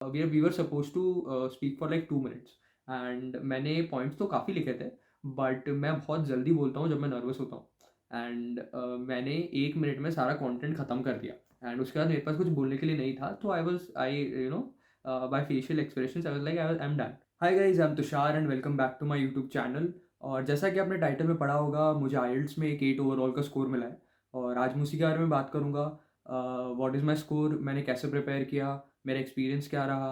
We were supposed to speak for like 2 minutes and मैंने points तो काफ़ी लिखे थे, बट मैं बहुत जल्दी बोलता हूँ जब मैं नर्वस होता हूँ। एंड मैंने 1 मिनट में सारा कंटेंट ख़त्म कर दिया एंड उसके बाद मेरे पास कुछ बोलने के लिए नहीं था, तो I you know by facial expressions I was like I am done. Hi guys, I am Tushar and welcome back to my YouTube channel. और जैसा कि आपने टाइटल में पढ़ा होगा, मुझे आइल्ट्स में एक 8 ओवरऑल का स्कोर मिला है और आज मैं उसी के बारे में बात करूँगा। व्हाट इज़ माय स्कोर, मैंने कैसे प्रिपेयर किया, मेरा एक्सपीरियंस क्या रहा,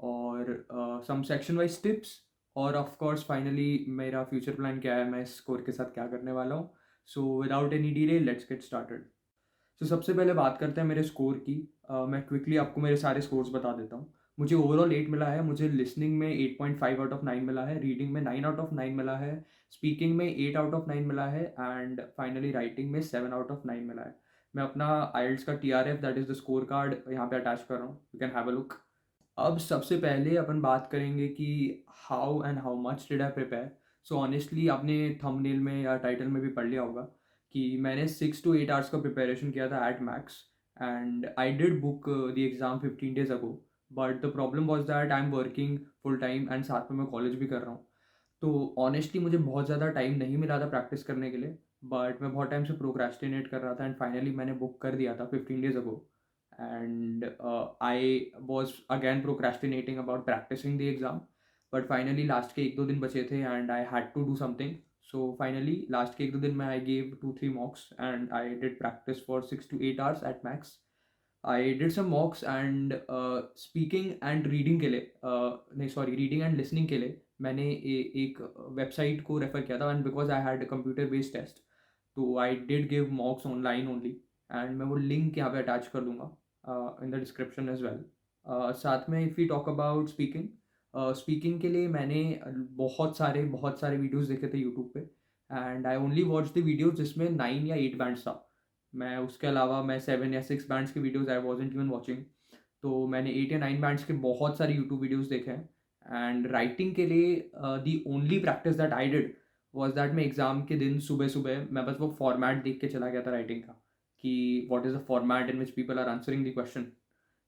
और सम सेक्शन वाइज टिप्स, और ऑफ कोर्स फाइनली मेरा फ्यूचर प्लान क्या है, मैं इस स्कोर के साथ क्या करने वाला हूँ। So without any delay let's get started. तो सबसे पहले बात करते हैं मेरे स्कोर की। मैं क्विकली आपको मेरे सारे स्कोर्स बता देता हूँ। मुझे ओवरऑल 8 मिला है, मुझे लिसनिंग में 8.5 आउट ऑफ 9 मिला है, रीडिंग में 9 आउट ऑफ 9 मिला है, स्पीकिंग में 8 आउट ऑफ 9 मिला है, एंड फाइनली राइटिंग में 7 आउट ऑफ 9 मिला है। मैं अपना आइल्ट्स का TRF, that is the score card, यहाँ पे अटैच कर रहा हूँ, you can have a look. अब सबसे पहले अपन बात करेंगे कि how and how much did I prepare. So honestly आपने थंबनेल में या टाइटल में भी पढ़ लिया होगा कि मैंने 6 to 8 आवर्स का प्रिपरेशन किया था at max, and I did book the exam 15 days ago. But the problem was that I am working full time and साथ में मैं कॉलेज भी कर रहा हूँ। तो ऑनेस्टली मुझे बहुत ज़्यादा टाइम नहीं मिला था प्रैक्टिस करने के लिए, बट मैं बहुत टाइम से प्रोक्रेस्टिनेट कर रहा था एंड फाइनली मैंने बुक कर दिया था 15 days ago. And I was again procrastinating about practicing the exam, but finally last के 1-2 दिन बचे थे and I had to do something. So finally last के 1-2 दिन में I gave 2-3 mocks and I did practice for 6 to 8 hours at max. I did some mocks and speaking and reading के लिए नहीं सॉरी रीडिंग एंड लिसनिंग के लिए मैंने एक वेबसाइट को रेफ़र किया था, and because I had computer based test, तो I did give mocks online only, and मैं वो लिंक यहाँ पे अटैच कर दूंगा in the description as well. साथ में if you talk about speaking, speaking के लिए मैंने बहुत सारे वीडियोस देखे थे यूट्यूब पे, and I only watch the videos जिसमें 9 या 8 बैंड्स था। मैं उसके अलावा मैं 7 या 6 बैंड्स के videos I wasn't even watching. तो मैंने 8 या 9 बैंड्स के बहुत सारे यूट्यूब वीडियोस देखे हैं। एंड राइटिंग के लिए the only practice that I did was that मैं एग्ज़ाम के दिन सुबह सुबह मैं बस वो फॉर्मेट देख के चला गया था राइटिंग का, कि what is the format in which people are answering the question,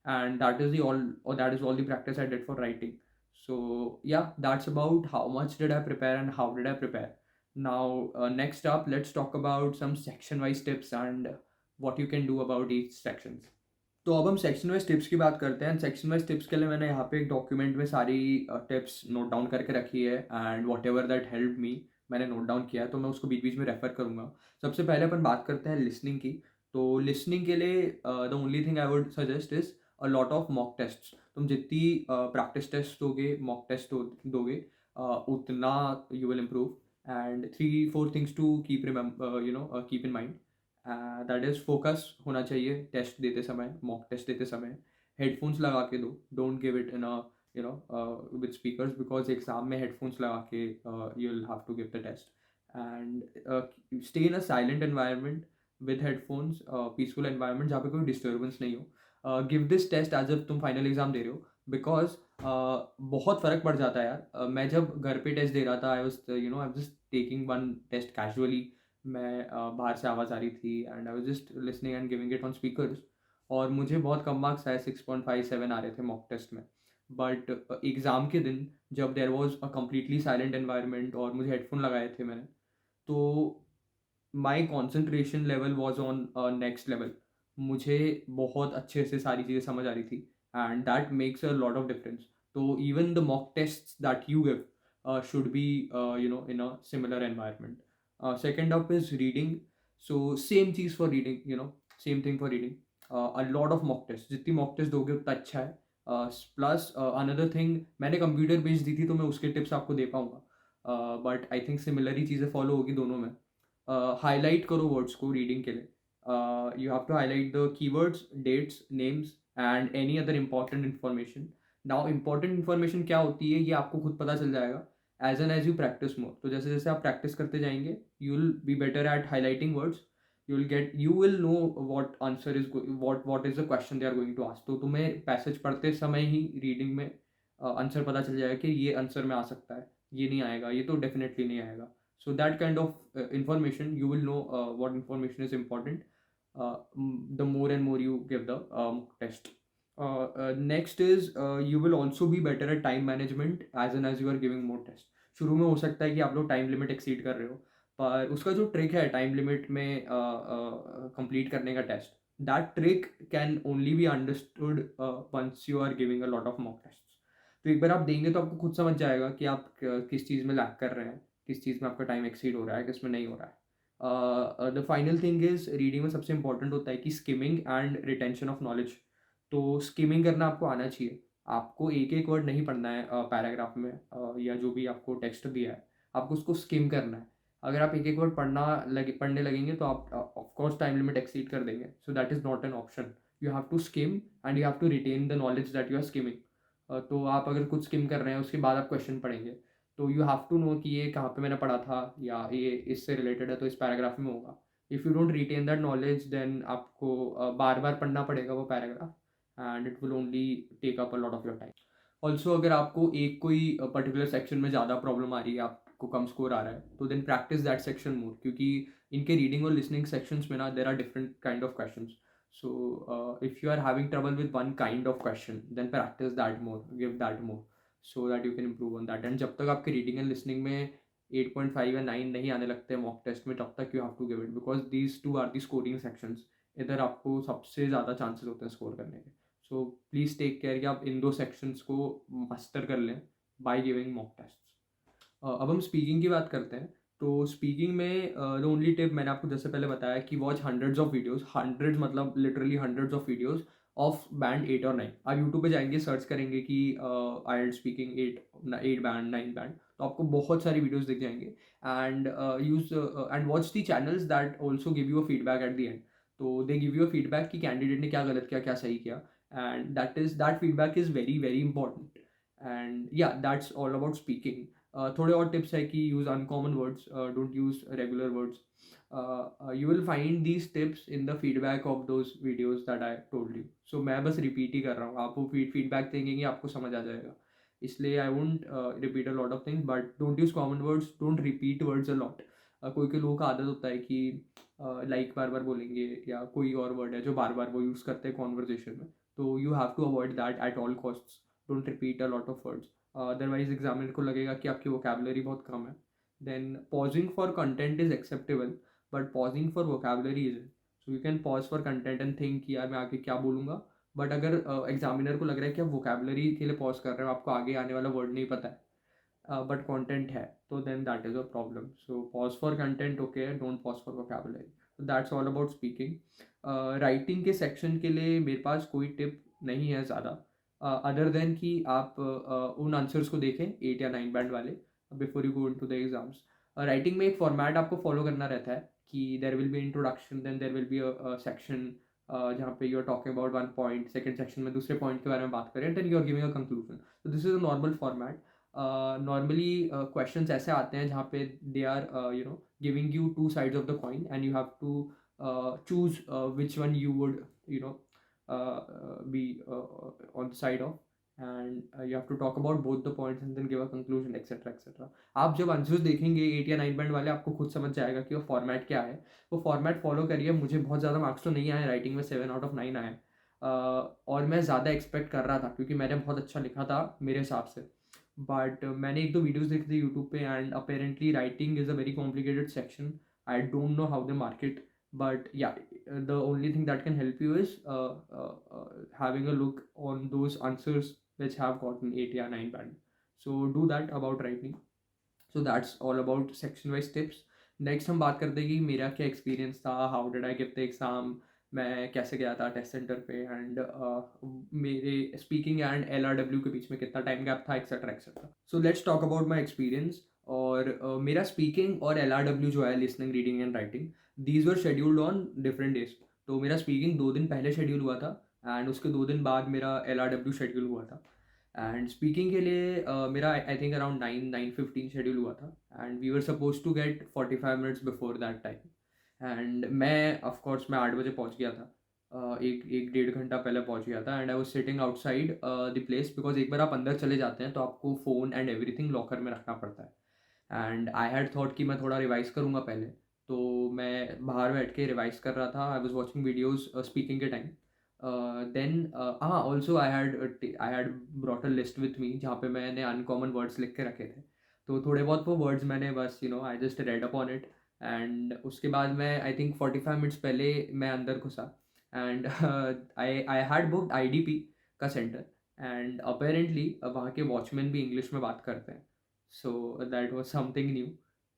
and that is the all or that is all the practice I did for writing. So yeah, that's about how much did I prepare and how did I prepare. Now next up, let's talk about some section wise tips and what you can do about each sections. तो अब हम section wise tips की बात करते हैं। Section wise tips के लिए मैंने यहाँ पे एक डॉक्यूमेंट में सारी टिप्स नोट डाउन करके रखी है, and what ever that help me मैंने नोट डाउन किया है, तो मैं उसको बीच बीच में रेफर करूँगा। सबसे पहले अपन बात करते हैं लिसनिंग की। तो लिसनिंग के लिए the only thing I would suggest is a lot of mock test. तुम जितनी प्रैक्टिस टेस्ट दोगे, मॉक टेस्ट दोगे, उतना you will improve. And 3-4 things to keep keep in mind, that is focus होना चाहिए टेस्ट देते समय, मॉक टेस्ट देते समय। हेडफोन्स लगा के दो, don't give it in with speakers, because exam में हेडफोन्स लगा के you will have to give the test. And stay in a silent environment with headphones, peaceful environment जहाँ पे कोई डिस्टर्बेंस नहीं हो। गिव दिस टेस्ट एज जब तुम फाइनल एग्जाम दे रहे हो, बिकॉज बहुत फ़र्क पड़ जाता है यार। मैं जब घर पे टेस्ट दे रहा था, I was just taking one test casually. मैं बाहर से आवाज़ आ रही थी and I was just listening and giving it on speakers, और मुझे बहुत कम मार्क्स आए, 6.57 आ रहे थे मॉक टेस्ट में। बट एग्ज़ाम के दिन जब there was a completely silent environment और मुझे हेडफोन लगाए थे मैंने, तो my concentration level was on next level. मुझे बहुत अच्छे से सारी चीज़ें समझ आ रही थी, and that makes a lot of difference. तो even the mock test that you give should be in a similar environment. Second up is reading. So same चीज़ for reading, same thing for reading. A lot of mock tests, जितनी mock test दोगे उतना अच्छा है। Plus another thing, मैंने computer based दी थी तो मैं उसके टिप्स आपको दे पाऊंगा, बट आई थिंक सिमिलर ही चीज़ें फॉलो होगी दोनों में। हाईलाइट करो वर्ड्स को रीडिंग के लिए। You have to highlight the keywords, dates, names and any other important information. Now important information क्या होती है ये आपको खुद पता चल जाएगा as an as you practice more. तो जैसे जैसे आप प्रैक्टिस करते जाएंगे, you will be better at highlighting words. You will know what answer is what is the question they are going to ask. तो तुम्हें पैसेज पढ़ते समय ही रीडिंग में आंसर पता चल जाएगा कि ये आंसर में आ सकता है, ये नहीं आएगा, ये तो डेफिनेटली नहीं आएगा। So that kind of information you will know what information is important द more and more you give the test. Next is you will also be better at time management as you are giving more test. शुरू में हो सकता है कि आप लोग time limit exceed कर रहे हो, पर उसका जो ट्रिक है टाइम लिमिट में कंप्लीट करने का test, that trick can only be understood once you are giving a lot of mock test. तो एक बार आप देंगे तो आपको खुद समझ जाएगा कि आप किस चीज़ में लैग कर रहे हैं, किस चीज़ में आपका टाइम एक्सीड हो रहा है, किस में नहीं हो रहा है. The final thing is reading में सबसे इंपॉर्टेंट होता है कि skimming and retention of knowledge. तो स्किमिंग करना आपको आना चाहिए. आपको एक एक वर्ड नहीं पढ़ना है पैराग्राफ में, या जो भी आपको टेक्स्ट दिया है, आपको उसको स्किम करना है. अगर आप एक एक वर्ड पढ़ने लगेंगे तो आप of course time limit exceed कर देंगे. So that is not an option. You have to skim and you have to retain the knowledge that you are skimming. तो आप अगर कुछ स्किम कर रहे हैं उसके बाद आप क्वेश्चन पढ़ेंगे, तो यू हैव टू नो कि ये कहाँ पे मैंने पढ़ा था, या ये इससे रिलेटेड है तो इस पैराग्राफ में होगा. If you don't retain that knowledge then आपको बार बार पढ़ना पड़ेगा वो paragraph, and it will only take up a lot of your time. Also अगर आपको एक कोई पर्टिकुलर सेक्शन में ज़्यादा प्रॉब्लम आ रही है, आपको कम स्कोर आ रहा है, तो then practice that section more, क्योंकि इनके रीडिंग और लिसनिंग सेक्शंस में ना there are different kind of questions. So if you are having trouble with one kind of question, then practice that more, give that more, so that you can improve on that. And जब तक आपके reading and listening में 8.5 या 9 नहीं आने लगते mock test में, तब तक you have to give it, because these two are the scoring sections. इधर आपको सबसे ज़्यादा chances होते हैं score करने के. So please take care कि आप इन दो sections को master कर लें by giving mock tests. अब हम स्पीकिंग की बात करते हैं. तो स्पीकिंग में द ओनली टिप मैंने आपको जैसे पहले बताया कि watch hundreds of videos, hundreds मतलब literally hundreds of videos of band 8 और 9. आप यूट्यूब पे जाएंगे, सर्च करेंगे कि आईएलटीएस स्पीकिंग 8 बैंड 9 बैंड, तो आपको बहुत सारी वीडियोस दिख जाएंगे. And use and watch the channels that also give you a feedback at the end. तो they give you a feedback कि कैंडिडेट ने क्या गलत किया, क्या सही किया, and that feedback is very very important. And या दैट्स ऑल अबाउट स्पीकिंग. थोड़े और टिप्स है कि use uncommon words, don't use regular words. You will find these tips in the feedback of those videos that I told you. So मैं बस repeat ही कर रहा हूँ, आप वो फीडबैक देंगे आपको समझ आ जाएगा. इसलिए I won't repeat a lot of things, but don't use common words, don't repeat words a lot. कोई कोई लोगों का आदत होता है कि लाइक बार बार बोलेंगे, या कोई और वर्ड है जो बार बार वो यूज़ करते हैं कॉन्वर्जेशन में. तो you have to avoid that at all costs. Don't repeat a lot of words, otherwise examiner को लगेगा कि आपकी वोकेबलरी बहुत कम है. Then pausing for content is acceptable, but pausing for vocabulary is. So you can pause for content and think कि यार मैं आगे क्या बोलूँगा, बट अगर एग्जामिनर को लग रहा है कि आप वोकेबलरी के लिए पॉज कर रहे हो, आपको आगे आने वाला वर्ड नहीं पता है, बट कंटेंट है, तो then that is a problem. So pause for content okay, don't pause for vocabulary. That's all about speaking. Writing के सेक्शन के लिए मेरे पास कोई टिप नहीं है ज़्यादा, अदर देन कि आप उन आंसर्स को देखें 8 या 9 बैंड वाले before you go into the exams. Writing में एक फॉर्मेट आपको फॉलो करना रहता है कि there will be introduction, then there will be a section जहाँ पे you are talking about one point, second section में दूसरे पॉइंट के बारे में बात करें, then you are giving a conclusion. तो this is a normal format. Normally questions ऐसे आते हैं जहाँ पे they are giving you two sides of the coin, and you have to choose which one you would be on the side of, and you have to talk about both the points and then give a conclusion, etc etc. आप जब answers देखेंगे 8 या 9 band वाले, आपको खुद समझ जाएगा कि वो फॉर्मेट क्या है. वो फॉर्मेट फॉलो करिए. मुझे बहुत ज़्यादा मार्क्स तो नहीं आए राइटिंग में, 7 आउट ऑफ 9 आए, और मैं ज़्यादा एक्सपेक्ट कर रहा था क्योंकि मैंने बहुत अच्छा लिखा था मेरे हिसाब से. बट मैंने एक दो वीडियोज़ देखे थे यूट्यूब पे, and apparently writing is a very complicated section. I don't know how they mark it, but yeah, the only thing that can help you is having a look on those answers which have gotten 8 या 9 band. So do that about writing. So that's all about section wise tips. Next हम बात करते हैं कि मेरा क्या experience था, how did I give the exam, मैं कैसे गया था टेस्ट सेंटर पे, एंड मेरे स्पीकिंग एंड LRW के बीच में कितना टाइम गैप था, etcetera etcetera. So let's talk about my experience. और मेरा स्पीकिंग और LRW जो है, listening reading and writing, these were scheduled on different days. तो मेरा स्पीकिंग 2 दिन पहले शेड्यूल हुआ था, एंड उसके 2 दिन बाद मेरा LRW शेड्यूल हुआ था. एंड स्पीकिंग के लिए मेरा आई थिंक अराउंड 9:15 शेड्यूल हुआ था, and we were supposed to get 45 minutes before that time. And मैं ऑफकोर्स मैं 8 बजे पहुंच गया था, एक डेढ़ घंटा पहले पहुंच गया था. And I was sitting outside the place, because एक बार आप अंदर चले जाते हैं तो आपको फ़ोन एंड एवरीथिंग लॉकर में रखना पड़ता है. एंड आई हैड थॉट कि मैं थोड़ा रिवाइज करूँगा पहले, तो मैं बाहर बैठ के रिवाइज कर रहा था. I was watching videos speaking के टाइम. देन हाँ, also I had brought a list with me जहाँ पे मैंने अनकॉमन वर्ड्स लिख के रखे थे। तो थोड़े बहुत वो वर्ड्स मैंने बस I just read up on it. And उसके बाद मैं आई थिंक 45 मिनट्स पहले मैं अंदर घुसा। And I had booked IDP का सेंटर। एंड अपेरेंटली वहाँ के वॉचमैन भी इंग्लिश में बात करते हैं। So that was something new.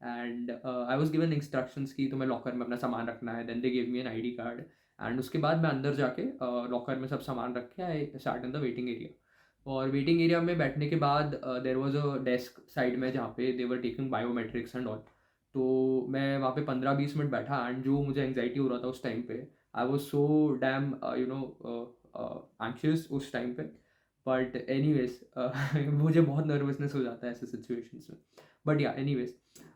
And I was given instructions की तुम्हें लॉकर में अपना सामान रखना है। Then they give me an ID card. And उसके बाद मैं अंदर जाके लॉकर में सब सामान रख के I start in the waiting area. और वेटिंग एरिया में बैठने के बाद there was a desk side में जहाँ पे they were taking biometrics and all. तो मैं वहाँ पे 15-20 मिनट बैठा। एंड जो मुझे एंग्जाइटी हो रहा था उस टाइम पे, I was so damn anxious उस टाइम पे। बट एनी वेज मुझे बहुत नर्वसनेस हो जाता है ऐसे सिचुएशंस में। बट या एनी वेज,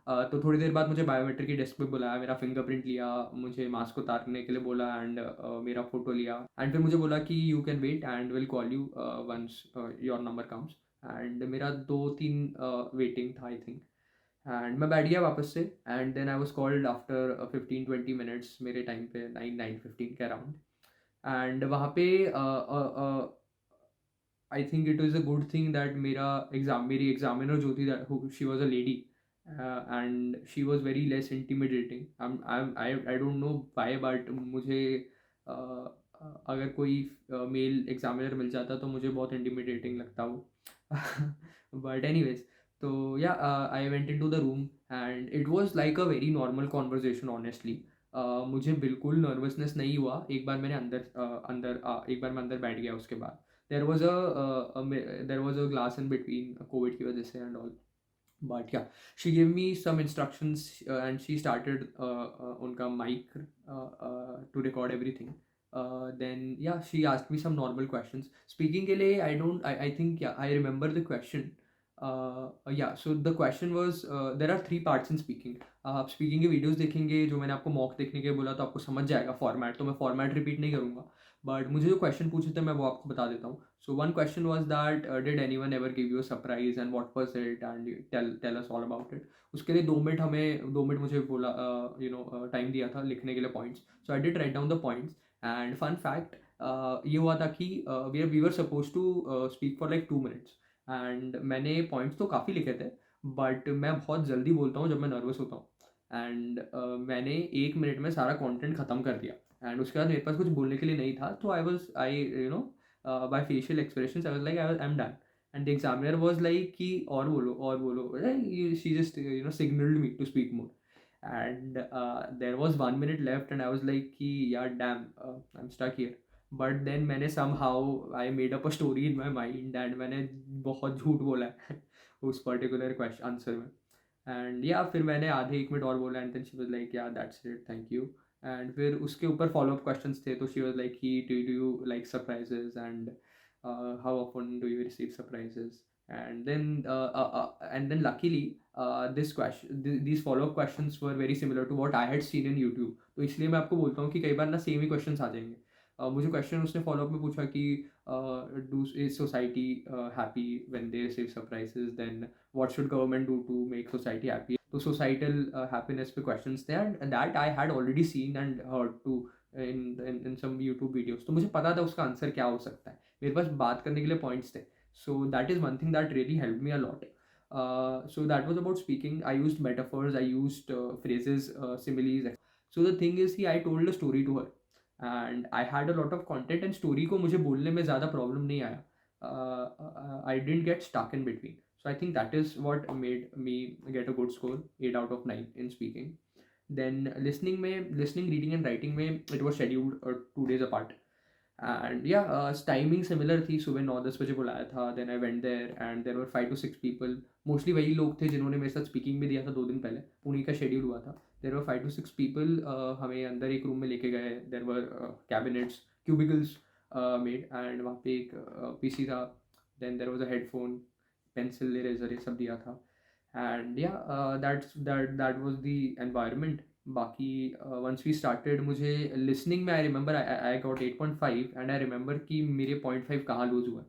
तो थोड़ी देर बाद मुझे बायोमेट्रिक की डेस्क पे बुलाया, मेरा फिंगरप्रिंट लिया, मुझे मास्क उतारने के लिए बोला। एंड मेरा फ़ोटो लिया। एंड फिर मुझे बोला कि you can wait and will call you once your number comes. And मेरा 2-3 वेटिंग था आई थिंक। एंड मैं बैठ गया वापस से। And then I was called after 15-20 minutes मेरे टाइम पे 9-9:15 के अराउंड। एंड वहाँ पे I think it is a good thing that मेरी एग्जामिनर जो थी, that she was a lady. And she was very less intimidating. I don't know why, but मुझे अगर कोई मेल एग्जामिनर मिल जाता तो मुझे बहुत इंटिमिडेटिंग लगता वो। बट एनीवेज, तो या I went into the room. And it was like a very normal conversation honestly. मुझे बिल्कुल नर्वसनेस नहीं हुआ। एक बार मैंने एक बार मैं अंदर बैठ गया उसके बाद। There was there was a glass in between covid की वजह से and all. But yeah, she give me some instructions and she started उनका mic to record everything. Then yeah she asked me some normal questions speaking के लिए। I think या I remember the question. Yeah so the question was, there are 3 parts in speaking. आप speaking के videos देखेंगे जो मैंने आपको mock देखने के लिए बोला, तो आपको समझ जाएगा फॉर्मेट। तो मैं फॉर्मेट रिपीट नहीं करूँगा। बट मुझे जो क्वेश्चन पूछे थे मैं वो आपको बता देता हूँ। So one question was that did any one ever give you a surprise and what was it and tell us all about it. उसके लिए 2 मिनट मुझे बोला, टाइम दिया था लिखने के लिए points. So I did write down the points. And fun fact, ये हुआ था कि we were supposed to speak for like 2 minutes. And मैंने पॉइंट्स तो काफ़ी लिखे थे, बट मैं बहुत जल्दी बोलता हूँ जब मैं नर्वस होता हूँ। एंड मैंने 1 मिनट में सारा कंटेंट ख़त्म कर दिया। एंड उसके बाद मेरे पास कुछ बोलने के लिए नहीं था। तो I by facial expressions I was like I am done. And the examiner was like कि और बोलो और बोलो। She just signalled me to speak more. And there was 1 minute left and I was like कि यार damn, I am stuck here. But then मैंने somehow I made up a story in my mind and मैंने बहुत झूठ बोला है उस particular question answer में। एंड या फिर मैंने आधे 1 मिनट और बोला। And then she was like yeah that's it, thank you. And फिर उसके ऊपर फॉलोअप क्वेश्चंस थे। तो शी वाज लाइक कि do you like surprises and how often do you receive surprises. And then luckily these follow-up questions were very similar to what I had seen in YouTube। तो इसलिए मैं आपको बोलता हूँ कि कई बार ना सेम ही क्वेश्चंस आ जाएंगे। मुझे क्वेश्चन उसने फॉलोअप में पूछा कि do is society happy when they receive surprises, then what should government do to make society happy. तो सोसाइटल हैप्पीनेस पे क्वेश्चंस थे। And that I had already seen and heard too in some YouTube videos. तो मुझे पता था उसका answer क्या हो सकता है। मेरे पास बात करने के लिए पॉइंट्स थे। सो that is one thing that really help me a lot. So that was about speaking. I used metaphors, I used phrases, similes. So the thing is, I told a story to her, and I had a lot of content. And story को मुझे बोलने में ज़्यादा problem नहीं आया. I didn't get stuck in between. So I think that is what made me get a good score, 8 out of 9 in speaking. Then listening, reading and writing it was scheduled 2 days apart. And yeah timing similar थी। सुबह 9-10 बजे बुलाया था। Then I went there and there were 5 to 6 people. Mostly वही लोग थे जिन्होंने मेरे साथ स्पीकिंग भी दिया था 2 दिन पहले। उन्हीं का शेड्यूल हुआ था। There were 5 to 6 people. हमें अंदर एक रूम में लेके गए। There were cabinets, cubicles made. And वहाँ पे एक पीसी था। Then there was a headphone, pencil, eraser, ये सब दिया था। And yeah that was the environment. बाकी वंस वी स्टार्टेड, मुझे लिसनिंग में I remember I got 8.5। And I remember कि मेरे 0.5 कहाँ लूज हुआ,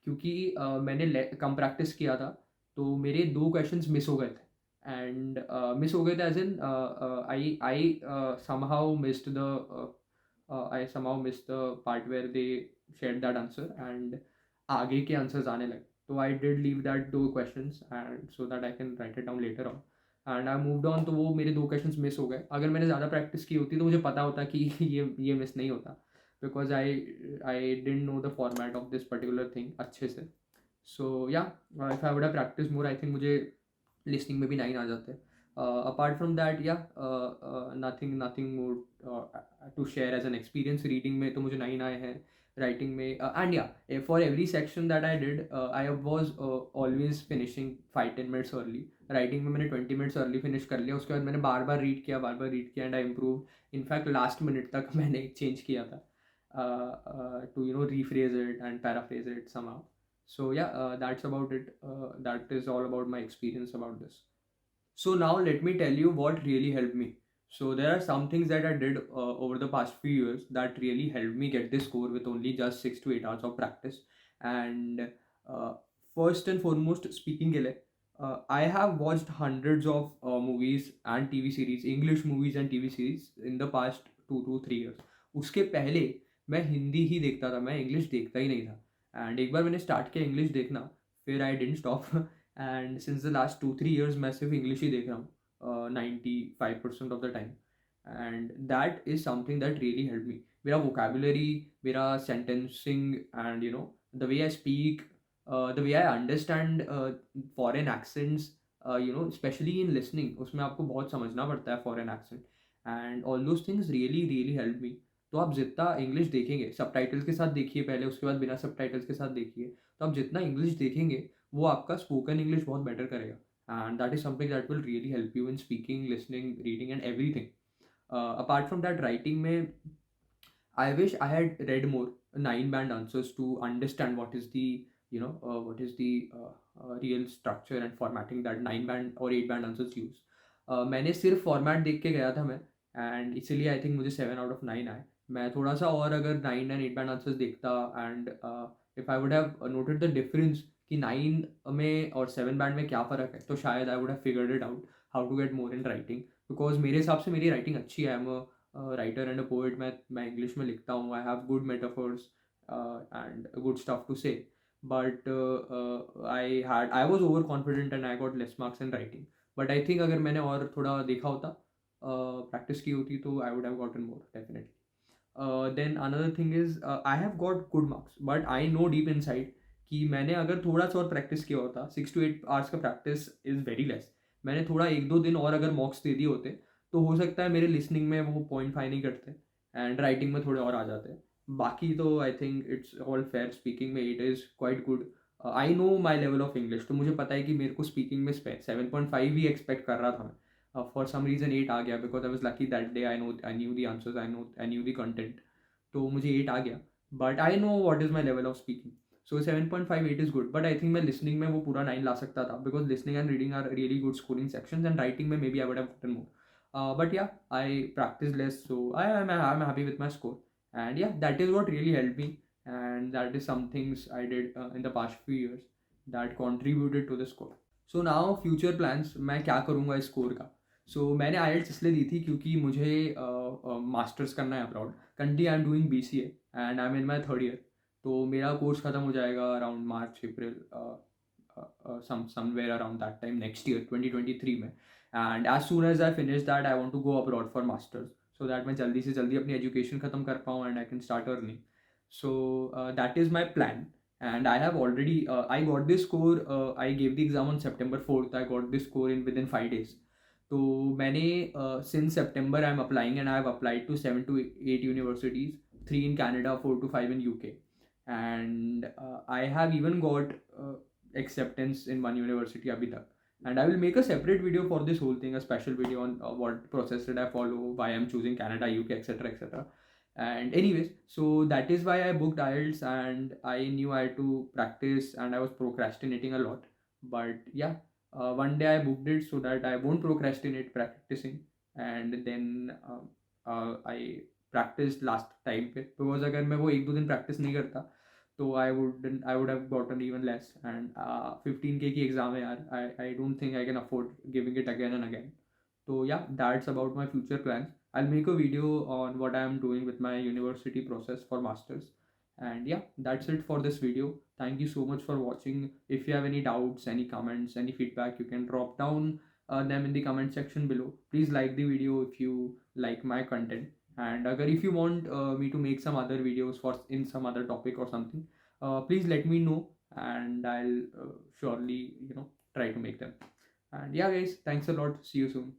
क्योंकि मैंने कम प्रैक्टिस किया था। तो मेरे 2 क्वेश्चंस मिस हो गए थे। एंड मिस हो गए थे as in I somehow missed the I somehow missed the part where they shared that answer and आगे के आंसर्स आने लगे. तो I did leave that 2 questions and so that I can write it down later on and I moved on. तो वो मेरे 2 questions miss हो गए. अगर मैंने ज़्यादा प्रैक्टिस की होती तो मुझे पता होता कि ये मिस नहीं होता, because I didn't know the format of this particular thing अच्छे से. So yeah if I would have practice more I think मुझे लिसनिंग में भी 9 आ जाते. Apart from that yeah nothing more to share as an experience. Reading में तो मुझे 9 आए हैं, राइटिंग में एंड या for every section that I did I was always finishing 5-10 minutes early. Writing में मैंने 20 मिनट्स अर्ली फिनिश कर लिया. उसके बाद मैंने बार बार रीड किया and I improve. In fact last minute तक मैंने चेंज किया था to rephrase it and paraphrase it somehow. So yeah, that's about it. That is all about my experience about this. So now let me tell you what really helped me. So there are some things that I did over the past few years that really helped me get this score with only just 6 to 8 hours of practice. And uh, first and foremost, speaking के लिए, I have watched hundreds of movies and TV series, English movies and TV series in the past 2 to 3 years. उसके पहले मैं हिंदी ही देखता था, मैं English देखता ही नहीं था. एंड एक बार मैंने स्टार्ट किया इंग्लिश देखना, फिर I didn't stop. And since the last 2-3 years मैं सिर्फ इंग्लिश ही देख रहा हूँ 95% of the time. And that is something that really help me. मेरा वोकेबुलरी, मेरा sentencing and the way I speak, the way I understand foreign accents, specially in listening, उसमें आपको बहुत समझना पड़ता है foreign accent. And all those things really really help me. तो आप जितना इंग्लिश देखेंगे, सबटाइटल्स के साथ देखिए पहले, उसके बाद बिना सबटाइटल्स के साथ देखिए. तो आप जितना इंग्लिश देखेंगे वो आपका स्पोकन इंग्लिश बहुत बेटर करेगा. And that is something that will really help you in speaking, listening, reading and everything. Apart from that, writing में I wish I had read more 9 band answers to understand what is the real structure and formatting that 9 band or 8 band answers use. मैंने सिर्फ format देख के गया था मैं, and इसीलिए आई think मुझे 7 out of 9 आए. मैं थोड़ा सा और अगर 9 and 8 band आंसर्स देखता and if I would have noted the difference कि 9 में और 7 band में क्या फ़र्क है, तो शायद I would have figured it out how to get more in writing. Because मेरे हिसाब से मेरी राइटिंग अच्छी है. Writer and a poet. मैं इंग्लिश में लिखता हूँ. I have good metaphors and good stuff to say. But I was over confident and I got less marks in writing. But I think अगर मैंने और थोड़ा देखा होता, प्रैक्टिस की होती, तो I would have gotten more definitely. Then another thing is I have got good marks, but I know deep inside कि मैंने अगर थोड़ा सा और प्रैक्टिस किया होता, 6 to 8 hours का प्रैक्टिस इज़ वेरी लेस. मैंने थोड़ा 1-2 दिन और अगर मॉक्स दे दिए होते, तो हो सकता है मेरे लिसनिंग में वो 0.5 नहीं कटते एंड राइटिंग में थोड़े और आ जाते हैं. बाकी तो I think it's all fair. Speaking में it is quite good. I know my level of English, तो मुझे पता है कि मेरे को स्पीकिंग में 7.5 ही एक्सपेक्ट कर रहा था मैं. फॉर सम रीज़न 8 आ गया, because I was lucky that day. I knew the answers, I knew the content, तो मुझे 8 आ गया. But I know what is my level of speaking. So 7.5, 8 is good. But I think मैं listening में वो पूरा 9 ला सकता था, because listening and reading are really good scoring sections, and writing में maybe I would have gotten more. But yeah, I practice less, so I'm happy with my score. And yeah, that is what really helped me, and that is some things I did in the past few years that contributed to the score. So now future plans, मैं क्या करूँगा इस score का. So मैंने IELTS इसलिए दी थी क्योंकि मुझे मास्टर्स करना है abroad. Country I am doing BCA and I am in my 3rd year. तो मेरा कोर्स ख़त्म हो जाएगा around March April, somewhere around that time next year 2023 में. And as soon as I finish that, I want to go abroad for masters, so that मैं जल्दी से जल्दी अपनी education ख़त्म कर पाऊँ and I can start earning. So that is my plan. And I have already I got this score. I gave the exam on September 4th. I got this score in within 5 days. तो मैंने since September I'm applying, and I have applied to 7 to 8 universities, 3 in Canada, 4 to 5 in UK. And I have even got acceptance in one university अभी तक. And I will make a separate video for this whole thing, a special video on what process did I follow, why I'm choosing Canada, UK, etc, etc. And anyways, so that is why I booked IELTS, and I knew I had to practice, and I was procrastinating a lot. But yeah, one day I booked it so that I won't procrastinate practicing. And then I practiced last time पे, because अगर मैं वो 1-2 दिन practice नहीं करता, तो I would have gotten even less. And 15K की exam है यार. I don't think I can afford giving it again and again. So yeah, that's about my future plans. I'll make a video on what I am doing with my university process for masters. And yeah, that's it for this video. Thank you so much for watching. If you have any doubts, any comments, any feedback, you can drop down them in the comment section below. Please like the video if you like my content. And if you want me to make some other videos for in some other topic or something, please let me know, and I'll surely try to make them. And yeah, guys, thanks a lot. See you soon.